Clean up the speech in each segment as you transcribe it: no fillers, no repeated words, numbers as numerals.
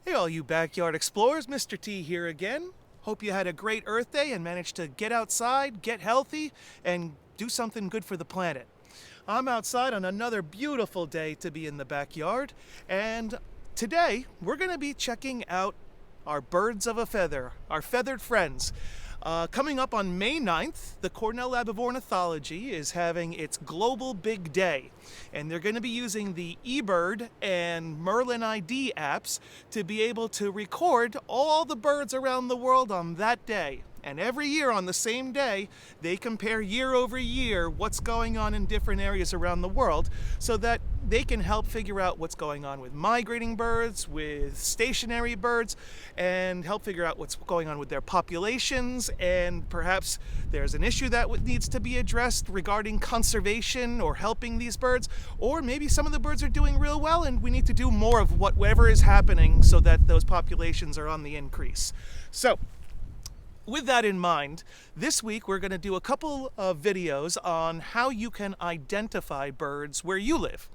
Hey all you backyard explorers, Mr. T here again. Hope you had a great Earth Day and managed to get outside, get healthy, and do something good for the planet. I'm outside on another beautiful day to be in the backyard, and today we're going to be checking out our birds of a feather, our feathered friends. Coming up on May 9th, the Cornell Lab of Ornithology is having its Global Big Day, and they're going to be using the eBird and Merlin ID apps to be able to record all the birds around the world on that day. And every year on the same day, they compare year over year what's going on in different areas around the world so that they can help figure out what's going on with migrating birds, with stationary birds, and help figure out what's going on with their populations. And perhaps there's an issue that needs to be addressed regarding conservation or helping these birds. Or maybe some of the birds are doing real well and we need to do more of whatever is happening so that those populations are on the increase. So, with that in mind, this week we're going to do a couple of videos on how you can identify birds where you live.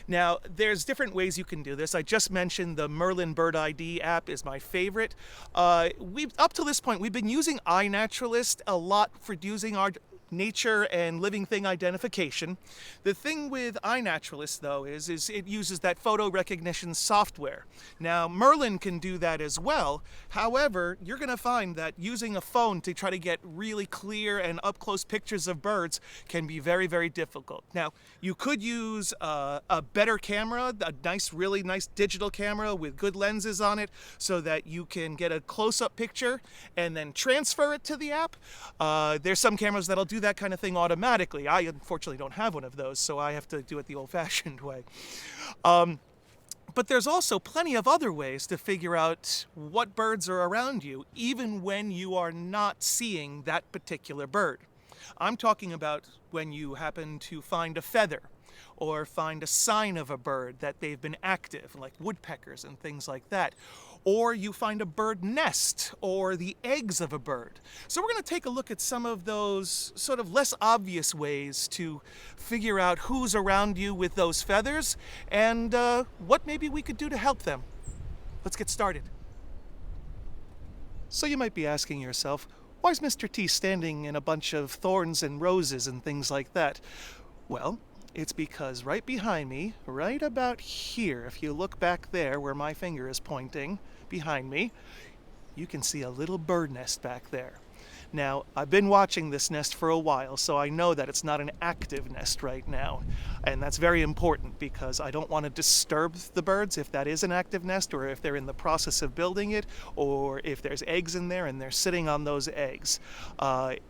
Now, there's different ways you can do this. I just mentioned the Merlin Bird ID app is my favorite. Up to this point, we've been using iNaturalist a lot for using our nature and living thing identification. The thing with iNaturalist though is it uses that photo recognition software. Now Merlin can do that as well. However, you're going to find that using a phone to try to get really clear and up close pictures of birds can be very, very difficult. Now you could use a better camera, a really nice digital camera with good lenses on it so that you can get a close-up picture and then transfer it to the app. There's some cameras that'll do that kind of thing automatically. I unfortunately don't have one of those, so I have to do it the old-fashioned way. But there's also plenty of other ways to figure out what birds are around you, even when you are not seeing that particular bird. I'm talking about when you happen to find a feather or find a sign of a bird that they've been active, like woodpeckers and things like that. Or you find a bird nest or the eggs of a bird. So we're going to take a look at some of those sort of less obvious ways to figure out who's around you with those feathers and what maybe we could do to help them. Let's get started. So you might be asking yourself, why is Mr. T standing in a bunch of thorns and roses and things like that? Well, it's because right behind me, right about here, if you look back there where my finger is pointing behind me, you can see a little bird nest back there. Now, I've been watching this nest for a while, so I know that it's not an active nest right now. And that's very important because I don't want to disturb the birds if that is an active nest or if they're in the process of building it or if there's eggs in there and they're sitting on those eggs.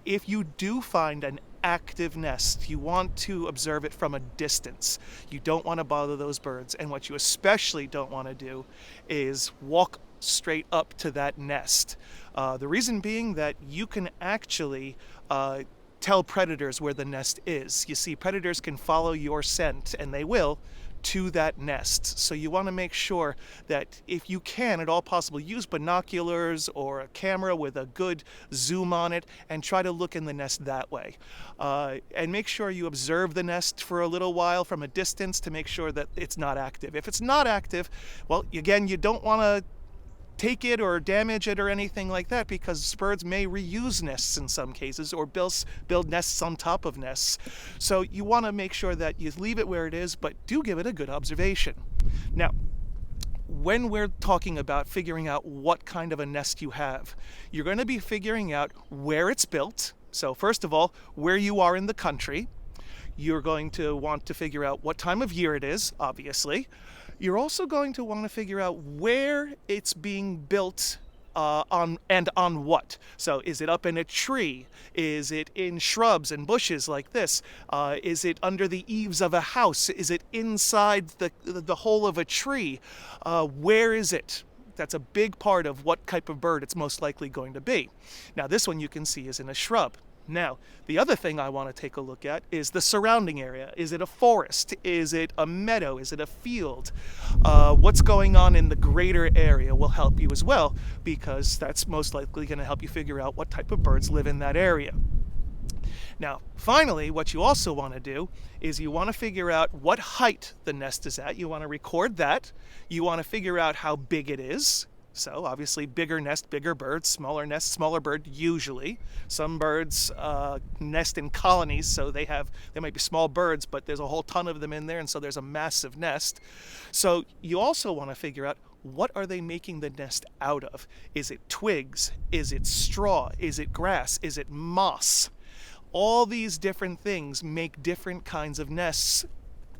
If you do find an active nest, you want to observe it from a distance. You don't want to bother those birds, and what you especially don't want to do is walk straight up to that nest. The reason being that you can actually tell predators where the nest is. You see, predators can follow your scent, and they will, to that nest. So you want to make sure that if you can at all possible, use binoculars or a camera with a good zoom on it and try to look in the nest that way. And make sure you observe the nest for a little while from a distance to make sure that it's not active. If it's not active, well, again, you don't want to take it or damage it or anything like that because birds may reuse nests in some cases or build nests on top of nests. So you want to make sure that you leave it where it is, but do give it a good observation. Now, when we're talking about figuring out what kind of a nest you have, you're going to be figuring out where it's built. So first of all, where you are in the country. You're going to want to figure out what time of year it is, obviously. You're also going to want to figure out where it's being built on what. So is it up in a tree? Is it in shrubs and bushes like this? Is it under the eaves of a house? Is it inside the hole of a tree? Where is it? That's a big part of what type of bird it's most likely going to be. Now this one you can see is in a shrub. Now, the other thing I want to take a look at is the surrounding area. Is it a forest? Is it a meadow? Is it a field? What's going on in the greater area will help you as well because that's most likely going to help you figure out what type of birds live in that area. Now, finally, what you also want to do is you want to figure out what height the nest is at. You want to record that. You want to figure out how big it is. So obviously bigger nest, bigger bird, smaller nest, smaller bird usually. Some birds nest in colonies, so they might be small birds, but there's a whole ton of them in there, and so there's a massive nest. So you also want to figure out, what are they making the nest out of? Is it twigs? Is it straw? Is it grass? Is it moss? All these different things make different kinds of nests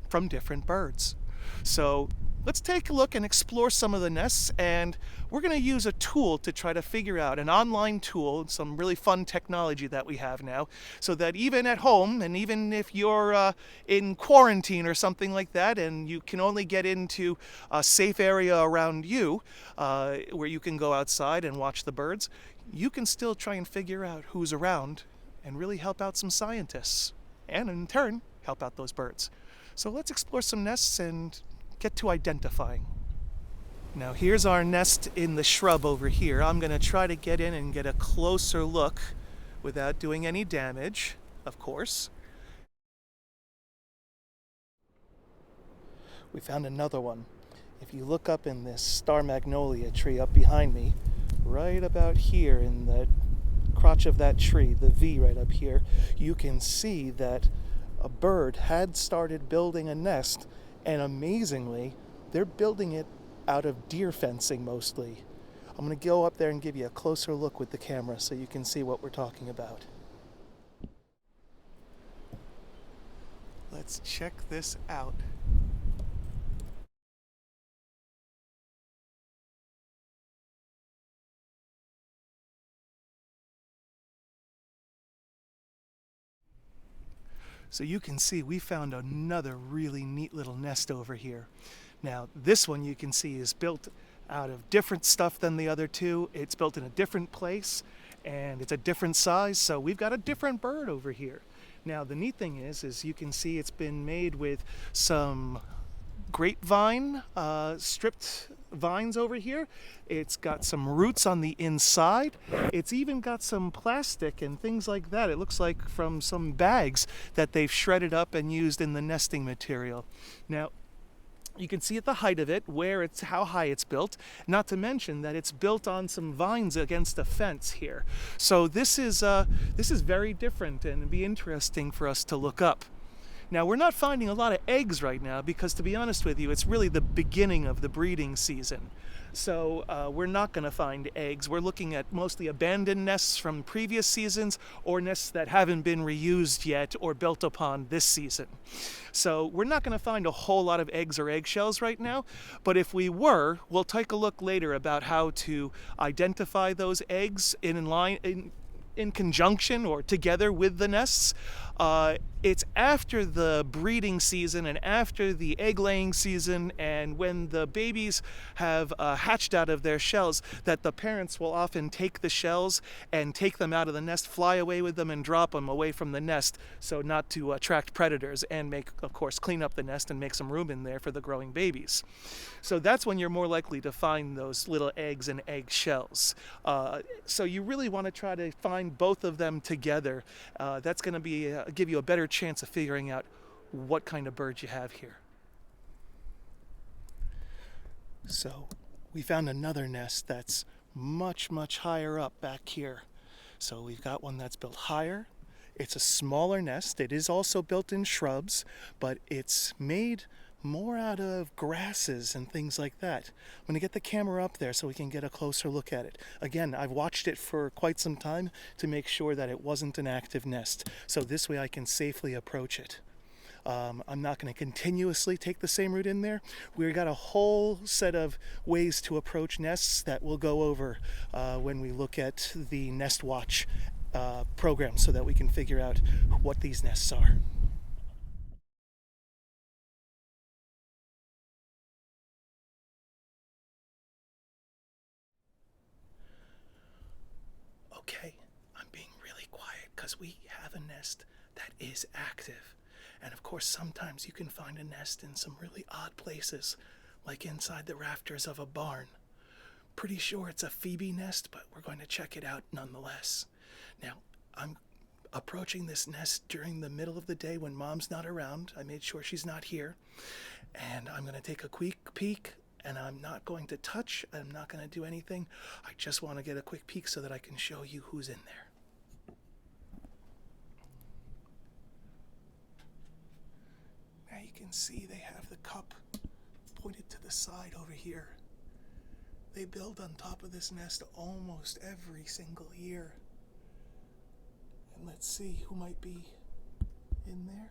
from different birds. So let's take a look and explore some of the nests, and we're going to use a tool to try to figure out, an online tool, some really fun technology that we have now, so that even at home, and even if you're in quarantine or something like that, and you can only get into a safe area around you, where you can go outside and watch the birds, you can still try and figure out who's around and really help out some scientists, and in turn, help out those birds. So let's explore some nests and get to identifying. Now here's our nest in the shrub over here. I'm going to try to get in and get a closer look without doing any damage, of course. We found another one. If you look up in this star magnolia tree up behind me, right about here in the crotch of that tree, the V right up here, you can see that a bird had started building a nest, and amazingly, they're building it out of deer fencing mostly. I'm going to go up there and give you a closer look with the camera so you can see what we're talking about. Let's check this out. So you can see we found another really neat little nest over here. Now this one you can see is built out of different stuff than the other two. It's built in a different place and it's a different size, so we've got a different bird over here. Now the neat thing is you can see it's been made with some grapevine, stripped vines over here. It's got some roots on the inside. It's even got some plastic and things like that. It looks like from some bags that they've shredded up and used in the nesting material. Now, you can see at the height of it how high it's built, not to mention that it's built on some vines against a fence here. So this is very different, and it'd be interesting for us to look up. Now, we're not finding a lot of eggs right now because, to be honest with you, it's really the beginning of the breeding season. So we're not going to find eggs. We're looking at mostly abandoned nests from previous seasons or nests that haven't been reused yet or built upon this season. So we're not going to find a whole lot of eggs or eggshells right now, but if we were, we'll take a look later about how to identify those eggs in conjunction or together with the nests. It's after the breeding season and after the egg laying season, and when the babies have hatched out of their shells, that the parents will often take the shells and take them out of the nest, fly away with them and drop them away from the nest, so not to attract predators, and of course clean up the nest and make some room in there for the growing babies. So that's when you're more likely to find those little eggs and egg shells. So you really want to try to find both of them together. That's going to give you a better chance of figuring out what kind of bird you have here. So we found another nest that's much, much higher up back here. So we've got one that's built higher. It's a smaller nest. It is also built in shrubs, but it's made more out of grasses and things like that. I'm going to get the camera up there so we can get a closer look at it. Again, I've watched it for quite some time to make sure that it wasn't an active nest, so this way I can safely approach it. I'm not going to continuously take the same route in there. We've got a whole set of ways to approach nests that we'll go over when we look at the Nest Watch program, so that we can figure out what these nests are. Okay, I'm being really quiet because we have a nest that is active. And of course, sometimes you can find a nest in some really odd places, like inside the rafters of a barn. Pretty sure it's a phoebe nest, but we're going to check it out nonetheless. Now, approaching this nest during the middle of the day when mom's not around. I made sure she's not here. And I'm going to take a quick peek, and I'm not going to touch. I'm not going to do anything. I just want to get a quick peek so that I can show you who's in there. Now you can see they have the cup pointed to the side over here. They build on top of this nest almost every single year. And let's see who might be in there.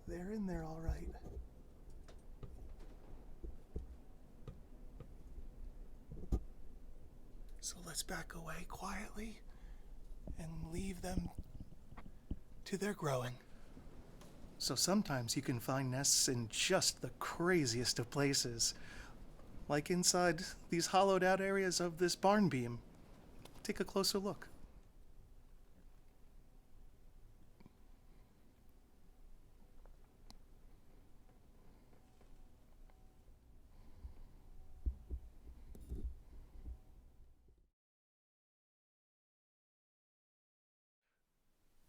They're in there all right. So let's back away quietly and leave them to their growing. So sometimes you can find nests in just the craziest of places, like inside these hollowed out areas of this barn beam. Take a closer look.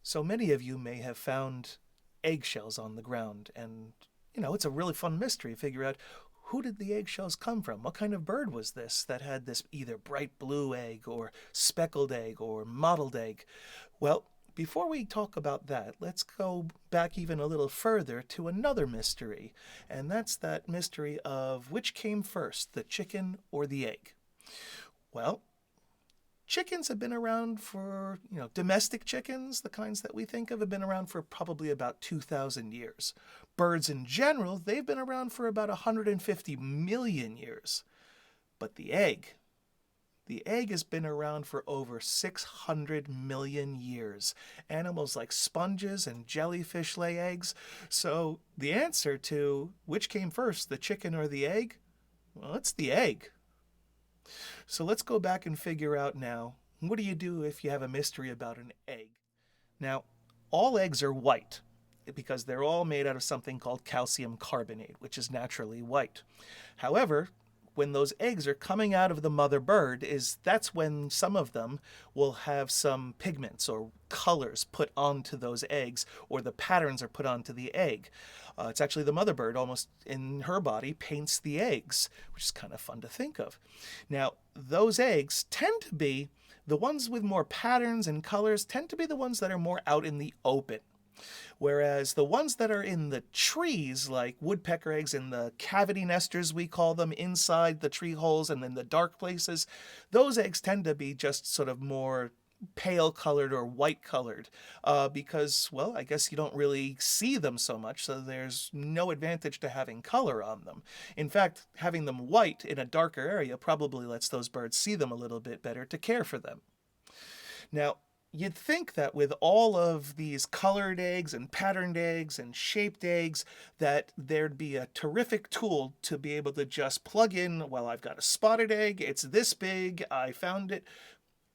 So many of you may have found eggshells on the ground, and it's a really fun mystery to figure out who did the eggshells come from? What kind of bird was this that had this either bright blue egg or speckled egg or mottled egg? Well, before we talk about that, let's go back even a little further to another mystery, and that's that mystery of which came first, the chicken or the egg. Well, chickens have been around for, domestic chickens, the kinds that we think of, have been around for probably about 2,000 years. Birds in general, they've been around for about 150 million years. But the egg has been around for over 600 million years. Animals like sponges and jellyfish lay eggs. So the answer to which came first, the chicken or the egg? Well, it's the egg. So let's go back and figure out now, what do you do if you have a mystery about an egg? Now, all eggs are white because they're all made out of something called calcium carbonate, which is naturally white. However, when those eggs are coming out of the mother bird, that's when some of them will have some pigments or colors put onto those eggs, or the patterns are put onto the egg. It's actually the mother bird, almost in her body, paints the eggs, which is kind of fun to think of. Now, those eggs tend to be, the ones with more patterns and colors tend to be the ones that are more out in the open. Whereas the ones that are in the trees, like woodpecker eggs in the cavity nesters, we call them, inside the tree holes and in the dark places, those eggs tend to be just sort of more pale colored or white colored because, well, I guess you don't really see them so much, so there's no advantage to having color on them. In fact, having them white in a darker area probably lets those birds see them a little bit better to care for them. Now, you'd think that with all of these colored eggs and patterned eggs and shaped eggs, that there'd be a terrific tool to be able to just plug in, well, I've got a spotted egg, it's this big, I found it.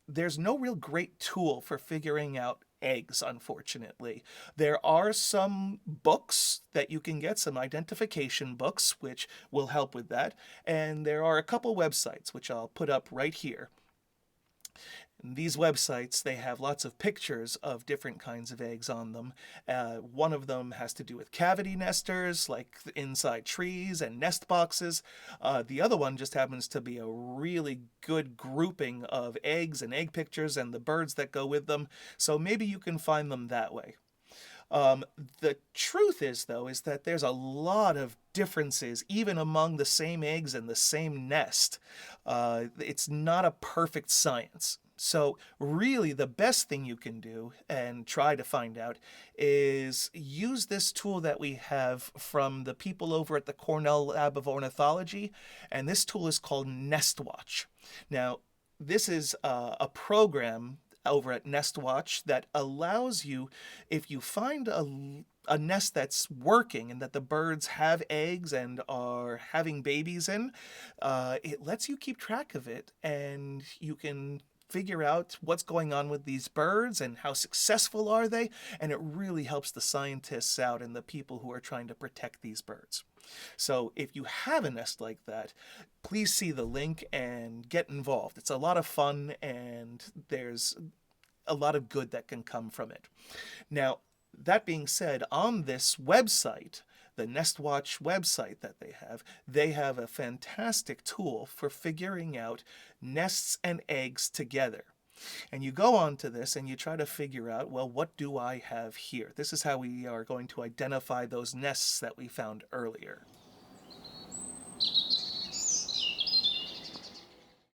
There's no real great tool for figuring out eggs, unfortunately. There are some books that you can get, some identification books, which will help with that. And there are a couple websites, which I'll put up right here. These websites, they have lots of pictures of different kinds of eggs on them. One of them has to do with cavity nesters, like inside trees and nest boxes. The other one just happens to be a really good grouping of eggs and egg pictures and the birds that go with them. So maybe you can find them that way. The truth is, though, is that there's a lot of differences even among the same eggs in the same nest. It's not a perfect science. So really the best thing you can do and try to find out is use this tool that we have from the people over at the Cornell Lab of Ornithology, and this tool is called NestWatch. Now, this is a program over at NestWatch that allows you, if you find a nest that's working and that the birds have eggs and are having babies in, it lets you keep track of it, and you can figure out what's going on with these birds and how successful are they, and it really helps the scientists out and the people who are trying to protect these birds. So if you have a nest like that, please see the link and get involved. It's a lot of fun and there's a lot of good that can come from it. Now, that being said, on this website, the NestWatch website that they have a fantastic tool for figuring out nests and eggs together. And you go on to this and you try to figure out, well, what do I have here? This is how we are going to identify those nests that we found earlier.